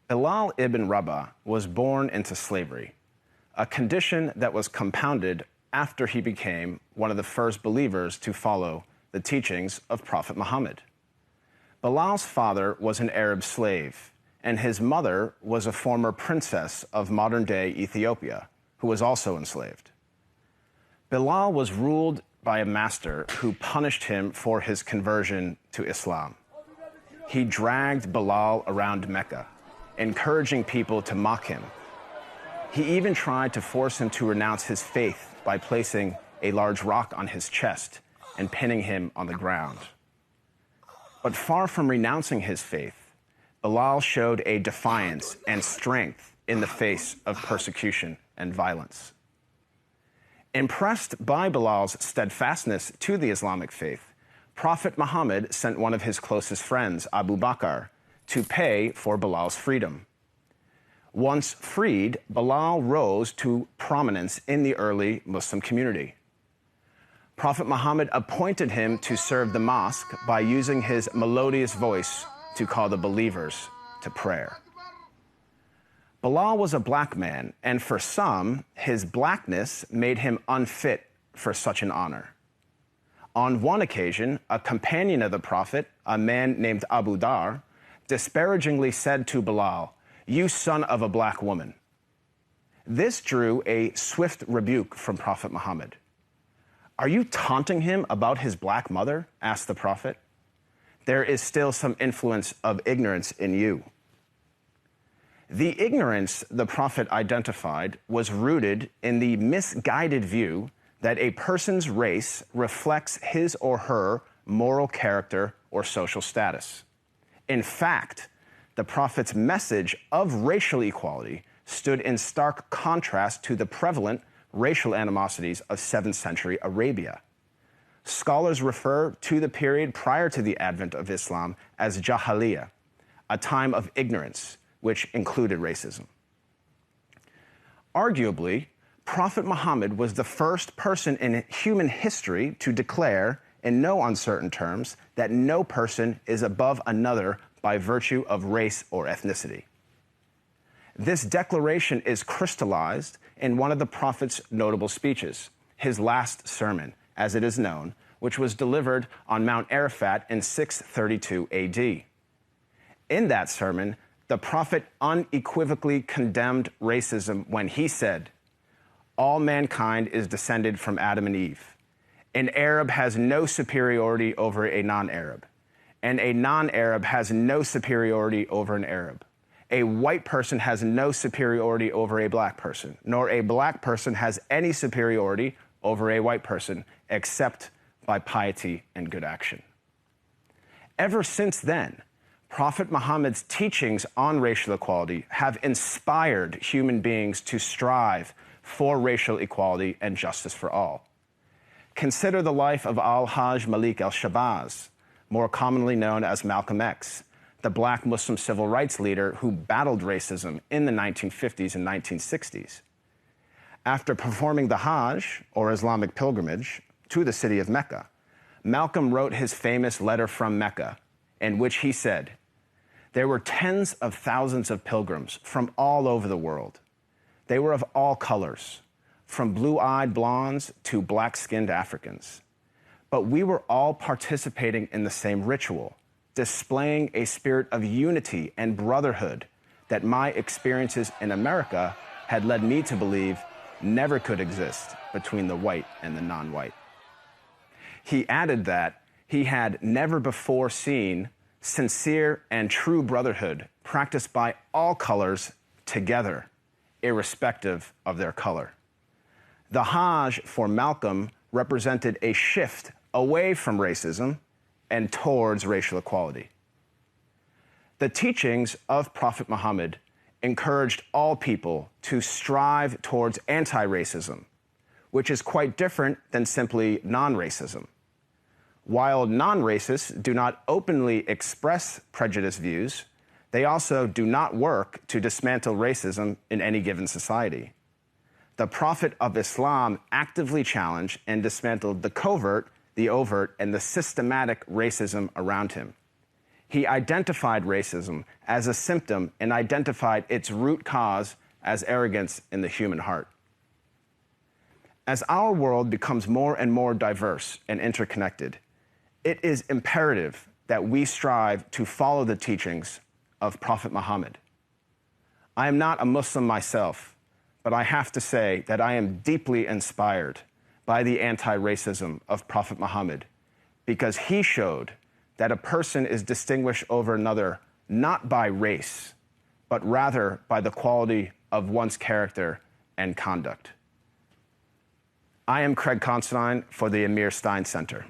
Bilal ibn Rabah was born into slavery, a condition that was compounded after he became one of the first believers to follow the teachings of Prophet Muhammad. Bilal's father was an Arab slave, and his mother was a former princess of modern-day Ethiopia, who was also enslaved. Bilal was ruled by a master who punished him for his conversion to Islam. He dragged Bilal around Mecca, encouraging people to mock him. He even tried to force him to renounce his faith by placing a large rock on his chest and pinning him on the ground. But far from renouncing his faith, Bilal showed a defiance and strength in the face of persecution and violence. Impressed by Bilal's steadfastness to the Islamic faith, Prophet Muhammad sent one of his closest friends, Abu Bakr, to pay for Bilal's freedom. Once freed, Bilal rose to prominence in the early Muslim community. Prophet Muhammad appointed him to serve the mosque by using his melodious voice to call the believers to prayer. Bilal was a black man, and for some, his blackness made him unfit for such an honor. On one occasion, a companion of the Prophet, a man named Abu Dar, disparagingly said to Bilal, "You son of a black woman." This drew a swift rebuke from Prophet Muhammad. "Are you taunting him about his black mother?" asked the Prophet. "There is still some influence of ignorance in you." The ignorance the Prophet identified was rooted in the misguided view that a person's race reflects his or her moral character or social status. In fact, the Prophet's message of racial equality stood in stark contrast to the prevalent racial animosities of 7th century Arabia. Scholars refer to the period prior to the advent of Islam as Jahiliyyah, a time of ignorance, which included racism. Arguably, Prophet Muhammad was the first person in human history to declare, in no uncertain terms, that no person is above another by virtue of race or ethnicity. This declaration is crystallized in one of the Prophet's notable speeches, his last sermon, as it is known, which was delivered on Mount Arafat in 632 AD. In that sermon, the Prophet unequivocally condemned racism when he said, "All mankind is descended from Adam and Eve. An Arab has no superiority over a non-Arab, and a non-Arab has no superiority over an Arab. A white person has no superiority over a black person, nor a black person has any superiority over a white person, except by piety and good action." Ever since then, Prophet Muhammad's teachings on racial equality have inspired human beings to strive for racial equality and justice for all. Consider the life of Al-Hajj Malik al-Shabazz, more commonly known as Malcolm X, the black Muslim civil rights leader who battled racism in the 1950s and 1960s. After performing the Hajj, or Islamic pilgrimage, to the city of Mecca, Malcolm wrote his famous letter from Mecca, in which he said, "There were tens of thousands of pilgrims from all over the world. They were of all colors, from blue-eyed blondes to black-skinned Africans. But we were all participating in the same ritual, displaying a spirit of unity and brotherhood that my experiences in America had led me to believe never could exist between the white and the non-white." He added that he had never before seen sincere and true brotherhood practiced by all colors together, irrespective of their color. The Hajj for Malcolm represented a shift away from racism and towards racial equality. The teachings of Prophet Muhammad encouraged all people to strive towards anti-racism, which is quite different than simply non-racism. While non-racists do not openly express prejudiced views, they also do not work to dismantle racism in any given society. The Prophet of Islam actively challenged and dismantled the covert, the overt, and the systematic racism around him. He identified racism as a symptom and identified its root cause as arrogance in the human heart. As our world becomes more and more diverse and interconnected, it is imperative that we strive to follow the teachings of Prophet Muhammad. I am not a Muslim myself, but I have to say that I am deeply inspired by the anti-racism of Prophet Muhammad, because he showed that a person is distinguished over another not by race, but rather by the quality of one's character and conduct. I am Craig Considine for the Amir Stein Center.